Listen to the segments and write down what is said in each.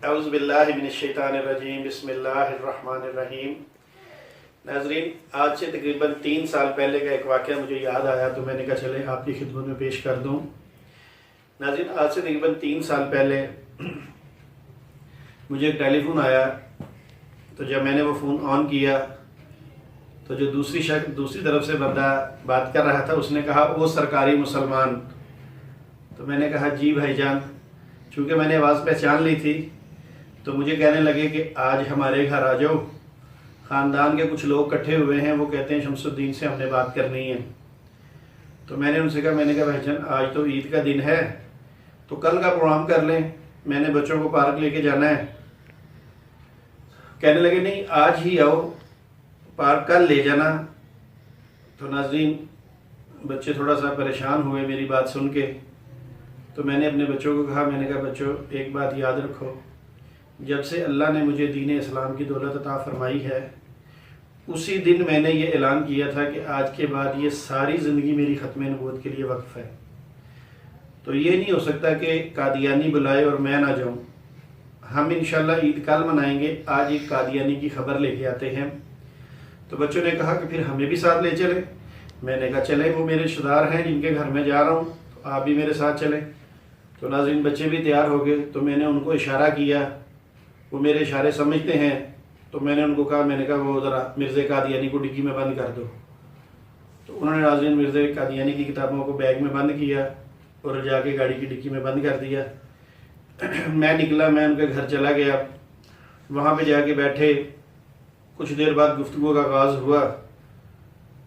اعوذ باللہ من الشیطان الرجیم بسم اللہ الرحمن الرحیم۔ ناظرین، آج سے تقریباً 3 سال پہلے کا ایک واقعہ مجھے یاد آیا تو میں نے کہا چلے آپ کی خدمت میں پیش کر دوں۔ ناظرین، آج سے تقریباً 3 سال پہلے مجھے ایک ٹیلی فون آیا، تو جب میں نے وہ فون آن کیا تو جو دوسری طرف سے بندہ بات کر رہا تھا اس نے کہا وہ سرکاری مسلمان۔ تو میں نے کہا جی بھائی جان، چونکہ میں نے آواز پہچان لی تھی تو مجھے کہنے لگے کہ آج ہمارے گھر آ جاؤ، خاندان کے کچھ لوگ اکٹھے ہوئے ہیں، وہ کہتے ہیں شمس الدین سے ہم نے بات کرنی ہے۔ تو میں نے ان سے کہا بھائی جان آج تو عید کا دن ہے تو کل کا پروگرام کر لیں، میں نے بچوں کو پارک لے کے جانا ہے۔ کہنے لگے نہیں آج ہی آؤ، پارک کل لے جانا۔ تو ناظرین، بچے تھوڑا سا پریشان ہوئے میری بات سن کے، تو میں نے اپنے بچوں کو کہا، میں نے کہا بچوں ایک بات یاد رکھو، جب سے اللہ نے مجھے دین اسلام کی دولت عطا فرمائی ہے اسی دن میں نے یہ اعلان کیا تھا کہ آج کے بعد یہ ساری زندگی میری ختم نبوت کے لیے وقف ہے۔ تو یہ نہیں ہو سکتا کہ قادیانی بلائے اور میں نہ جاؤں۔ ہم انشاءاللہ عید کل منائیں گے، آج ایک قادیانی کی خبر لے کے آتے ہیں۔ تو بچوں نے کہا کہ پھر ہمیں بھی ساتھ لے چلیں۔ میں نے کہا چلیں، وہ میرے رشتہ دار ہیں جن کے گھر میں جا رہا ہوں، تو آپ بھی میرے ساتھ چلیں۔ تو ناظرین، بچے بھی تیار ہو گئے، تو میں نے ان کو اشارہ کیا، وہ میرے اشارے سمجھتے ہیں، تو میں نے ان کو کہا، میں نے کہا وہ ذرا مرزا قادیانی کو ڈگی میں بند کر دو۔ تو انہوں نے ناظرین مرزا قادیانی کی کتابوں کو بیگ میں بند کیا اور جا کے گاڑی کی ڈگی میں بند کر دیا۔ میں نکلا، میں ان کے گھر چلا گیا، وہاں پہ جا کے بیٹھے، کچھ دیر بعد گفتگو کا آغاز ہوا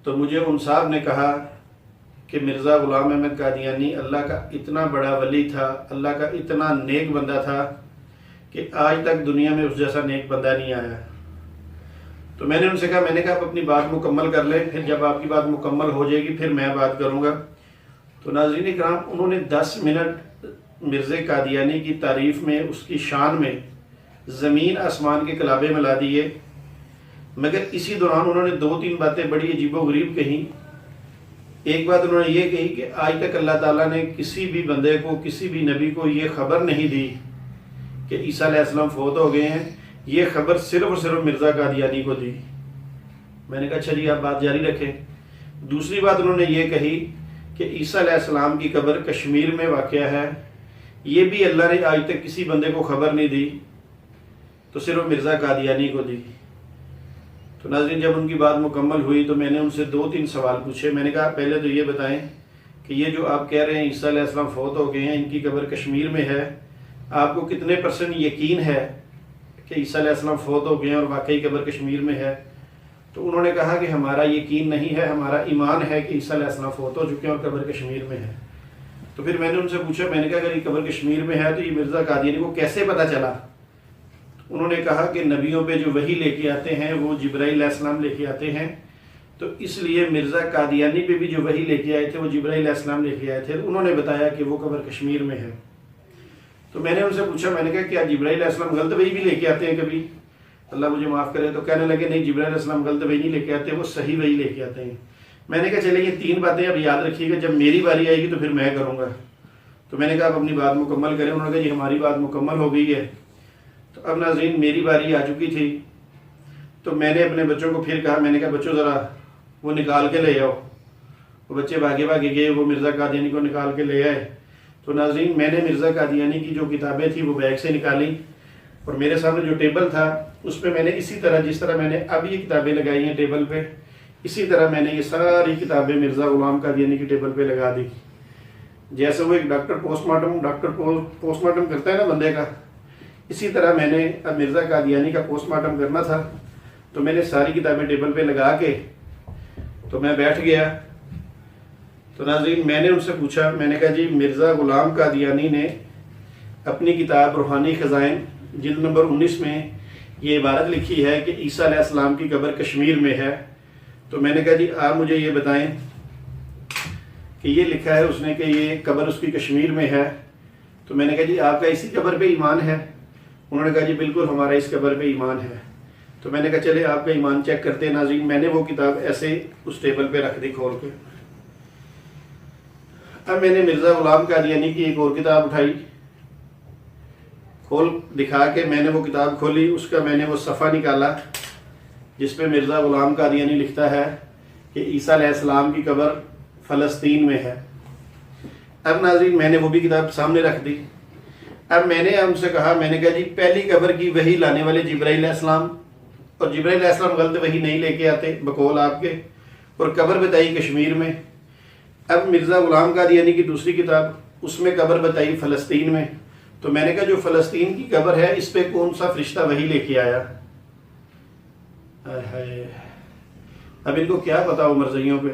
تو مجھے ان صاحب نے کہا کہ مرزا غلام احمد قادیانی اللہ کا اتنا بڑا ولی تھا، اللہ کا اتنا نیک بندہ تھا کہ آج تک دنیا میں اس جیسا نیک بندہ نہیں آیا۔ تو میں نے ان سے کہا، میں نے کہا آپ اپنی بات مکمل کر لیں، پھر جب آپ کی بات مکمل ہو جائے گی پھر میں بات کروں گا۔ تو ناظرین اکرام، انہوں نے 10 منٹ مرزا قادیانی کی تعریف میں، اس کی شان میں زمین آسمان کے کلابے ملا دیے، مگر اسی دوران انہوں نے 2-3 باتیں بڑی عجیب و غریب کہیں۔ ایک بات انہوں نے یہ کہی کہ آج تک اللہ تعالیٰ نے کسی بھی بندے کو، کسی بھی نبی کو یہ خبر نہیں دی کہ عیسیٰ علیہ السلام فوت ہو گئے ہیں، یہ خبر صرف اور صرف مرزا قادیانی کو دی۔ میں نے کہا اچھا جی آپ بات جاری رکھیں۔ دوسری بات انہوں نے یہ کہی کہ عیسیٰ علیہ السلام کی قبر کشمیر میں واقع ہے، یہ بھی اللہ نے آج تک کسی بندے کو خبر نہیں دی، تو صرف مرزا قادیانی کو دی۔ تو ناظرین، جب ان کی بات مکمل ہوئی تو میں نے ان سے 2-3 سوال پوچھے۔ میں نے کہا پہلے تو یہ بتائیں کہ یہ جو آپ کہہ رہے ہیں عیسیٰ علیہ السلام فوت ہو گئے ہیں، ان کی قبر کشمیر میں ہے، آپ کو کتنے % یقین ہے کہ عیسیٰ علیہ السلام فوت ہو گئے ہیں اور واقعی قبر کشمیر میں ہے؟ تو انہوں نے کہا کہ ہمارا یقین نہیں ہے، ہمارا ایمان ہے کہ عیسیٰ علیہ السلام فوت ہو چکے ہیں اور قبر کشمیر میں ہے۔ تو پھر میں نے ان سے پوچھا، میں نے کہا اگر یہ قبر کشمیر میں ہے تو یہ مرزا قادیانی کو کیسے پتہ چلا؟ انہوں نے کہا کہ نبیوں پہ جو وحی لے کے آتے ہیں وہ جبرائیل علیہ السلام لے کے آتے ہیں، تو اس لیے مرزا قادیانی پہ بھی جو وحی لے کے آئے تھے وہ جبرائیل علیہ السلام لے کے آئے تھے، انہوں نے بتایا کہ وہ قبر کشمیر میں ہے۔ تو میں نے ان سے پوچھا، میں نے کہا کیا جبرائیل علیہ السلام غلط وحی بھی لے کے آتے ہیں کبھی؟ اللہ مجھے معاف کرے۔ تو کہنے لگے نہیں، جبرائیل علیہ السلام غلط وحی نہیں لے کے آتے، وہ صحیح وحی لے کے آتے ہیں۔ میں نے کہا چلے یہ 3 باتیں اب یاد رکھیے گا، جب میری باری آئے گی تو پھر میں کروں گا۔ تو میں نے کہا آپ اپنی بات مکمل کریں۔ انہوں نے کہا جی ہماری بات مکمل ہو گئی ہے۔ تو اب ناظرین میری باری آ چکی تھی، تو میں نے اپنے بچوں کو پھر کہا، میں نے کہا بچوں ذرا وہ نکال کے لے آؤ۔ وہ بچے بھاگے گئے، وہ مرزا قادیانی کو نکال کے لے آئے۔ تو ناظرین میں نے مرزا قادیانی کی جو کتابیں تھیں وہ بیگ سے نکالیں اور میرے سامنے جو ٹیبل تھا اس پہ میں نے اسی طرح، جس طرح میں نے اب یہ کتابیں لگائی ہیں ٹیبل پہ، اسی طرح میں نے یہ ساری کتابیں مرزا غلام قادیانی کی ٹیبل پہ لگا دی۔ جیسے وہ ایک ڈاکٹر پوسٹ مارٹم کرتا ہے نا بندے کا، اسی طرح میں نے اب مرزا قادیانی کا پوسٹ مارٹم کرنا تھا، تو میں نے ساری کتابیں ٹیبل پہ لگا کے تو میں بیٹھ گیا۔ تو ناظرین میں نے ان سے پوچھا، میں نے کہا جی مرزا غلام قادیانی نے اپنی کتاب روحانی خزائن جلد نمبر 19 میں یہ عبارت لکھی ہے کہ عیسیٰ علیہ السلام کی قبر کشمیر میں ہے۔ تو میں نے کہا جی آپ مجھے یہ بتائیں کہ یہ لکھا ہے اس نے کہ یہ قبر اس کی کشمیر میں ہے، تو میں نے کہا جی آپ کا اسی قبر پہ ایمان ہے؟ انہوں نے کہا جی بالکل ہمارا اس قبر پہ ایمان ہے۔ تو میں نے کہا چلے آپ کا ایمان چیک کرتے ہیں۔ ناظرین میں نے وہ کتاب ایسے اس ٹیبل پہ رکھ دی کھول کے۔ اب میں نے مرزا غلام قادیانی کی ایک اور کتاب اٹھائی، کھول دکھا کے میں نے وہ کتاب کھولی، اس کا میں نے وہ صفحہ نکالا جس پہ مرزا غلام قادیانی لکھتا ہے کہ عیسیٰ علیہ السلام کی قبر فلسطین میں ہے۔ اب ناظرین میں نے وہ بھی کتاب سامنے رکھ دی۔ اب میں نے ان سے کہا، میں نے کہا جی پہلی قبر کی وحی لانے والے جبرائیل علیہ السلام، اور جبرائیل علیہ السلام غلط وحی نہیں لے کے آتے بقول آپ کے، اور قبر بتائی کشمیر میں۔ اب مرزا غلام قادیانی کی دوسری کتاب، اس میں قبر بتائی فلسطین میں۔ تو میں نے کہا جو فلسطین کی قبر ہے اس پہ کون سا فرشتہ وحی لے کے آیا؟ اب ان کو کیا پتا ہو مرزائیوں پہ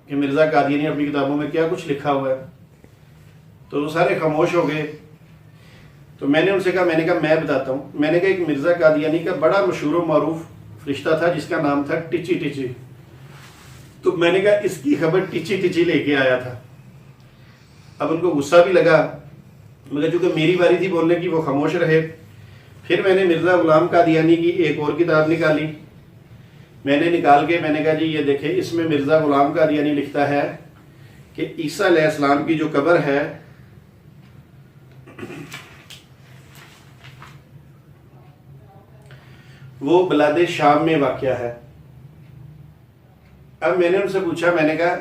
کہ مرزا قادیانی اپنی کتابوں میں کیا کچھ لکھا ہوا ہے۔ تو وہ سارے خاموش ہو گئے۔ تو میں نے ان سے کہا، میں نے کہا میں بتاتا ہوں۔ میں نے کہا ایک مرزا قادیانی کا بڑا مشہور و معروف فرشتہ تھا جس کا نام تھا ٹچی ٹچی۔ تو میں نے کہا اس کی خبر ٹچی ٹچی لے کے آیا تھا۔ اب ان کو غصہ بھی لگا، مگر چونکہ میری باری تھی بولنے کی وہ خاموش رہے۔ پھر میں نے مرزا غلام قادیانی کی ایک اور کتاب نکالی، میں نے نکال کے میں نے کہا جی یہ دیکھیں، اس میں مرزا غلام قادیانی لکھتا ہے کہ عیسیٰ علیہ السلام کی جو قبر ہے وہ بلاد شام میں واقع ہے۔ اب میں نے ان سے پوچھا، میں نے کہا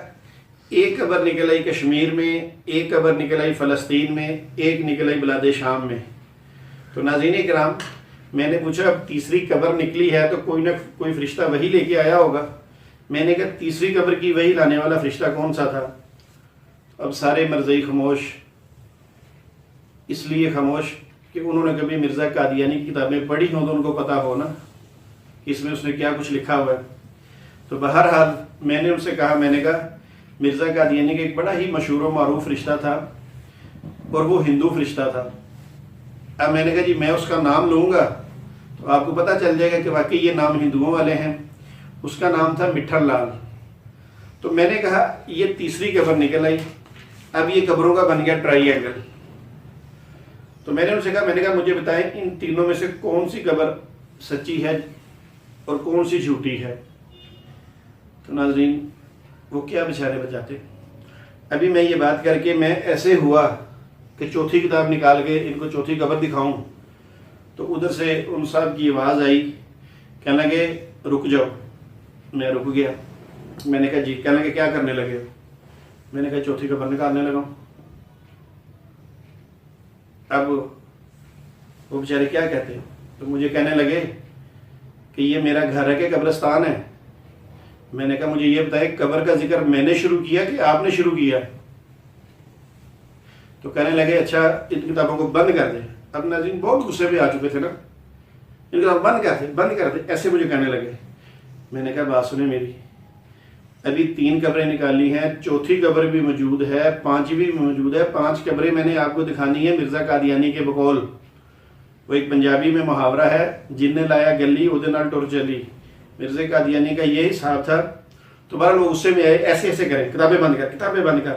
ایک قبر نکل آئی کشمیر میں، ایک قبر نکل آئی فلسطین میں، ایک نکل آئی بلاد شام میں۔ تو ناظرین کرام میں نے پوچھا اب تیسری قبر نکلی ہے تو کوئی نہ کوئی فرشتہ وہی لے کے آیا ہوگا۔ میں نے کہا تیسری قبر کی وہی لانے والا فرشتہ کون سا تھا؟ اب سارے مرزائی خاموش، اس لیے خاموش کہ انہوں نے کبھی مرزا قادیانی کی کتابیں پڑھی ہوں تو ان کو پتا ہو نا کہ اس میں اس نے کیا کچھ لکھا ہوا ہے۔ تو بہرحال میں نے ان سے کہا، میں نے کہا مرزا قادیانی کا ایک بڑا ہی مشہور و معروف فرشتہ تھا اور وہ ہندو فرشتہ تھا۔ اب میں نے کہا جی میں اس کا نام لوں گا تو آپ کو پتہ چل جائے گا کہ واقعی یہ نام ہندوؤں والے ہیں۔ اس کا نام تھا مٹھن لال۔ تو میں نے کہا یہ تیسری قبر نکل آئی، اب یہ قبروں کا بن گیا ٹرائی اینگل۔ تو میں نے ان سے کہا، میں نے کہا مجھے بتائیں ان تینوں میں سے کون سی قبر سچی ہے اور کون سی جھوٹی ہے؟ تو ناظرین وہ کیا بیچارے بچاتے۔ ابھی میں یہ بات کر کے میں ایسے ہوا کہ چوتھی کتاب نکال کے ان کو چوتھی قبر دکھاؤں تو ادھر سے ان صاحب کی آواز آئی، کہنے لگے رک جاؤ۔ میں رک گیا۔ میں نے کہا جی، کہنے لگے کیا کرنے لگے؟ میں نے کہا چوتھی قبر نکالنے لگا۔ اب وہ بیچارے کیا کہتے ہیں؟ تو مجھے کہنے لگے کہ یہ میرا گھر ہے کہ قبرستان ہے؟ میں نے کہا مجھے یہ بتائیں قبر کا ذکر میں نے شروع کیا کہ آپ نے شروع کیا؟ تو کہنے لگے اچھا ان کتابوں کو بند کر دیں۔ اب ناظرین بہت غصے پہ آ چکے تھے نا، ان کتابوں بند کر دیں ایسے مجھے کہنے لگے۔ میں نے کہا بات سنیں میری، ابھی 3 قبریں نکالی ہیں، چوتھی قبر بھی موجود ہے، 5ویں بھی موجود ہے۔ 5 قبریں میں نے آپ کو دکھانی ہے مرزا قادیانی کے بقول۔ وہ ایک پنجابی میں محاورہ ہے، جن نے لایا گلی اودے نال ٹر چلی۔ مرزا قادیانی کا یہ حساب تھا۔ تو بہرحال وہ غصے میں آئے، ایسے ایسے کریں کتابیں بند کر۔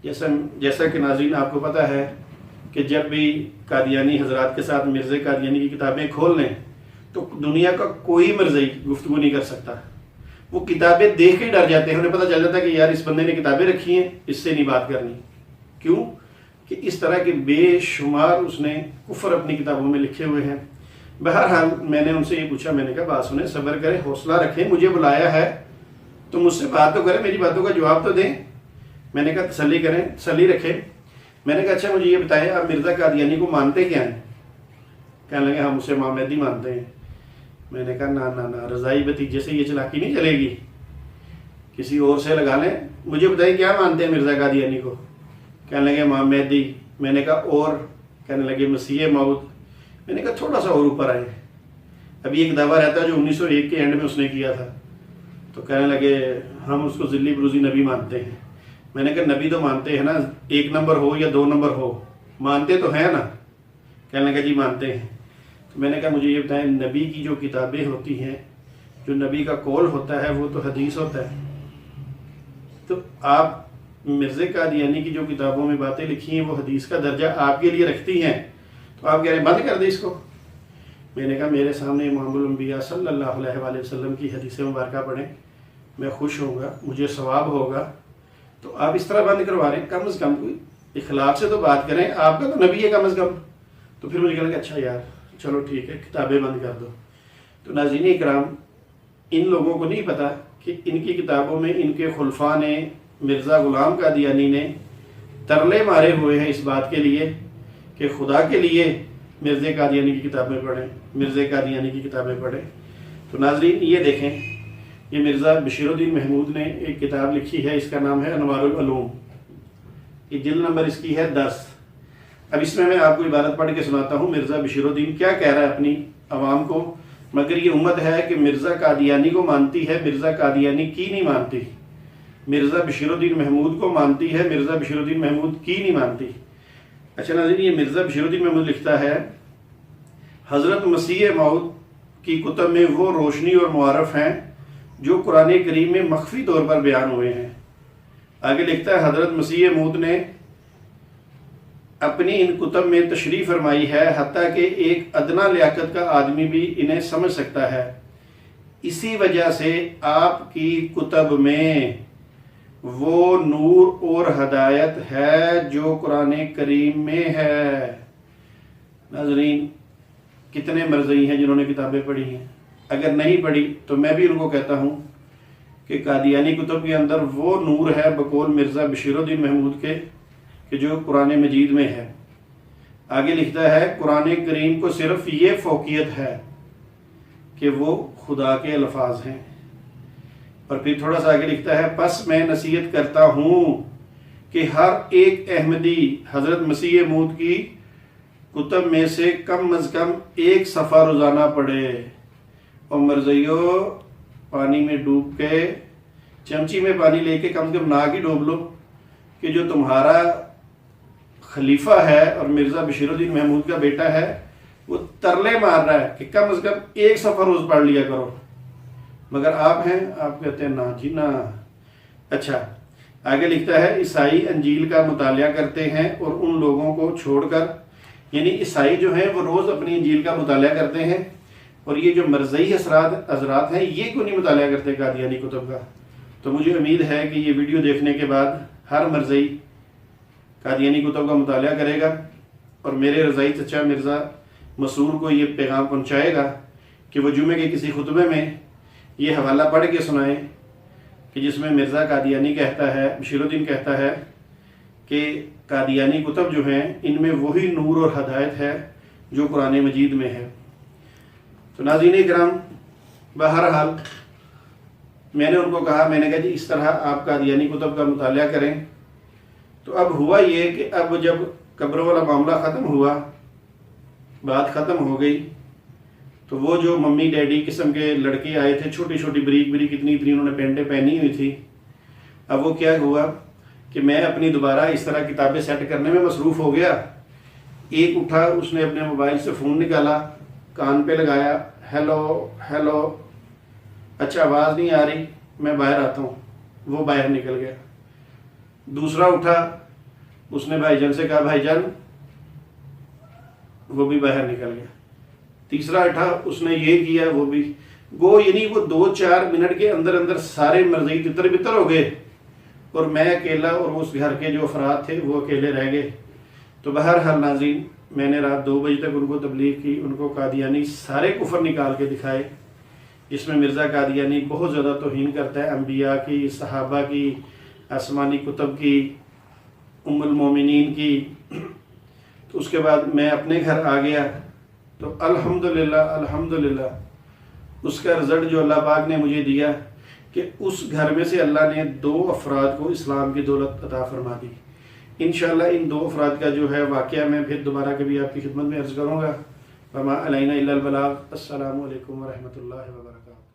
جیسا کہ ناظرین آپ کو پتہ ہے کہ جب بھی قادیانی حضرات کے ساتھ مرزا قادیانی کی کتابیں کھول لیں تو دنیا کا کوئی مرزائی گفتگو نہیں کر سکتا۔ وہ کتابیں دیکھ کے ڈر جاتے ہیں، انہیں پتہ چل جاتا ہے کہ یار اس بندے نے کتابیں رکھی ہیں، اس سے نہیں بات کرنی۔ کیوں کہ اس طرح کے بے شمار اس نے کفر اپنی کتابوں میں لکھے ہوئے ہیں۔ بہرحال میں نے ان سے یہ پوچھا، میں نے کہا بات سنیں، صبر کریں، حوصلہ رکھیں، مجھے بلایا ہے تو مجھ سے بات تو کریں، میری باتوں کا جواب تو دیں۔ میں نے کہا تسلی کریں، تسلی رکھیں۔ میں نے کہا اچھا مجھے یہ بتائیں آپ مرزا قادیانی کو مانتے کیا ہیں؟ کہنے لگے ہم اسے امام مہدی مانتے ہیں۔ میں نے کہا نہ رضائی بھتیجے سے یہ چلاکی نہیں چلے گی، کسی اور سے لگا لیں۔ مجھے بتائیں کیا مانتے ہیں مرزا قادیانی کو؟ کہنے لگے امام مہدی۔ میں نے کہا اور؟ کہنے لگے مسیح موعود۔ میں نے کہا تھوڑا سا اور اوپر آئے۔ ابھی ایک دعویٰ رہتا ہے جو 1901 کے اینڈ میں اس نے کیا تھا۔ تو کہنے لگے ہم اس کو ذلی بروزی نبی مانتے ہیں۔ میں نے کہا نبی تو مانتے ہیں نا، 1 نمبر ہو یا 2 نمبر ہو، مانتے تو ہیں نا؟ کہنے لگا جی مانتے ہیں۔ تو میں نے کہا مجھے یہ بتائیں نبی کی جو کتابیں ہوتی ہیں، جو نبی کا قول ہوتا ہے وہ تو حدیث ہوتا ہے۔ تو آپ مرزا قادیانی کی جو کتابوں میں باتیں لکھی ہیں وہ حدیث کا درجہ آپ کے لیے رکھتی ہیں، تو آپ کہہ رہے ہیں بند کر دیں اس کو۔ میں نے کہا میرے سامنے امام الانبیاء صلی اللہ علیہ وآلہ وسلم کی حدیث مبارکہ پڑھیں، میں خوش ہوں گا، مجھے ثواب ہوگا۔ تو آپ اس طرح بند کروا رہے ہیں، کم از کم کوئی اخلاق سے تو بات کریں، آپ کا تو نبی ہے کم از کم۔ تو پھر مجھے کہا کہ اچھا یار چلو ٹھیک ہے کتابیں بند کر دو. تو ناظرین اکرام، ان لوگوں کو نہیں پتہ کہ ان کی کتابوں میں ان کے خلفاء نے، مرزا غلام قادیانی نے ترلے مارے ہوئے ہیں اس بات کے لیے کہ خدا کے لیے مرزا قادیانی کی کتابیں پڑھیں، مرزا قادیانی کی کتابیں پڑھیں. تو ناظرین یہ دیکھیں، یہ مرزا بشیر الدین محمود نے ایک کتاب لکھی ہے، اس کا نام ہے انوار العلوم. یہ جلد نمبر اس کی ہے 10. اب اس میں آپ کو عبارت پڑھ کے سناتا ہوں مرزا بشیر الدین کیا کہہ رہا ہے اپنی عوام کو. مگر یہ امت ہے کہ مرزا قادیانی کو مانتی ہے، مرزا قادیانی کی نہیں مانتی. مرزا بشیر الدین محمود کو مانتی ہے، مرزا بشیر الدین محمود کی نہیں مانتی. اچھا ناظرین، یہ مرزا بشیر الدین محمود لکھتا ہے حضرت مسیح موعود کی کتب میں وہ روشنی اور معارف ہیں جو قرآن کریم میں مخفی طور پر بیان ہوئے ہیں. آگے لکھتا ہے حضرت مسیح موعود نے اپنی ان کتب میں تشریح فرمائی ہے، حتیٰ کہ ایک ادنا لیاقت کا آدمی بھی انہیں سمجھ سکتا ہے. اسی وجہ سے آپ کی کتب میں وہ نور اور ہدایت ہے جو قرآن کریم میں ہے. ناظرین کتنے مرزئی ہیں جنہوں نے کتابیں پڑھی ہیں. اگر نہیں پڑھی تو میں بھی ان کو کہتا ہوں کہ قادیانی کتب کے اندر وہ نور ہے بقول مرزا بشیر الدین محمود کے کہ جو قرآن مجید میں ہے. آگے لکھتا ہے قرآن کریم کو صرف یہ فوقیت ہے کہ وہ خدا کے الفاظ ہیں. اور پھر تھوڑا سا آگے لکھتا ہے پس میں نصیحت کرتا ہوں کہ ہر ایک احمدی حضرت مسیح موعود کی کتب میں سے کم از کم ایک صفحہ روزانہ پڑھے. اور مرزیوں پانی میں ڈوب کے چمچی میں پانی لے کے کم از کم ناک ہی ڈوب لو کہ جو تمہارا خلیفہ ہے اور مرزا بشیر الدین محمود کا بیٹا ہے وہ ترلے مار رہا ہے کہ کم از کم ایک صفحہ روز پڑھ لیا کرو. مگر آپ ہیں، آپ کہتے ہیں نا جی نا. اچھا آگے لکھتا ہے عیسائی انجیل کا مطالعہ کرتے ہیں اور ان لوگوں کو چھوڑ کر، یعنی عیسائی جو ہیں وہ روز اپنی انجیل کا مطالعہ کرتے ہیں، اور یہ جو مرزئی حضرات ہیں یہ کیوں نہیں مطالعہ کرتے قادیانی کتب کا. تو مجھے امید ہے کہ یہ ویڈیو دیکھنے کے بعد ہر مرزئی قادیانی کتب کا مطالعہ کرے گا اور میرے رضائی چچا مرزا مسرور کو یہ پیغام پہنچائے گا کہ وہ جمعے کے کسی خطبے میں یہ حوالہ پڑھ کے سنائیں کہ جس میں مرزا قادیانی کہتا ہے، بشیر الدین کہتا ہے کہ قادیانی کتب جو ہیں ان میں وہی نور اور ہدایت ہے جو قرآن مجید میں ہے. تو ناظرین اکرام، بہرحال میں نے ان کو کہا، میں نے کہا جی اس طرح آپ قادیانی کتب کا مطالعہ کریں. تو اب ہوا یہ کہ اب جب قبر والا معاملہ ختم ہوا، بات ختم ہو گئی، تو وہ جو ممی ڈیڈی قسم کے لڑکے آئے تھے، چھوٹی چھوٹی بریک بریک اتنی انہوں نے پینٹیں پہنی ہوئی تھی. اب وہ کیا ہوا کہ میں اپنی دوبارہ اس طرح کتابیں سیٹ کرنے میں مصروف ہو گیا. ایک اٹھا، اس نے اپنے موبائل سے فون نکالا، کان پہ لگایا، ہیلو ہیلو، اچھا آواز نہیں آ رہی، میں باہر آتا ہوں. وہ باہر نکل گیا. دوسرا اٹھا، اس نے بھائی جان سے کہا بھائی جان، وہ بھی باہر نکل گیا. تیسرا اٹھا، اس نے یہ کیا، وہ بھی. یعنی وہ 2-4 منٹ کے اندر اندر سارے مرزئی تتر بتر ہو گئے اور میں اکیلا اور اس گھر کے جو افراد تھے وہ اکیلے رہ گئے. تو بہرحال ناظرین، میں نے رات 2 بجے تک ان کو تبلیغ کی، ان کو قادیانی سارے کفر نکال کے دکھائے. اس میں مرزا قادیانی بہت زیادہ توہین کرتا ہے انبیاء کی، صحابہ کی، آسمانی کتب کی، ام المومنین کی. تو اس کے بعد میں اپنے گھر آ گیا. تو الحمدللہ اس کا رزلٹ جو اللہ پاک نے مجھے دیا کہ اس گھر میں سے اللہ نے 2 افراد کو اسلام کی دولت عطا فرما دی. انشاءاللہ ان 2 افراد کا جو ہے واقعہ میں پھر دوبارہ کبھی آپ کی خدمت میں عرض کروں گا. وما علینا الا البلاغ. السلام علیکم ورحمۃ اللہ وبرکاتہ.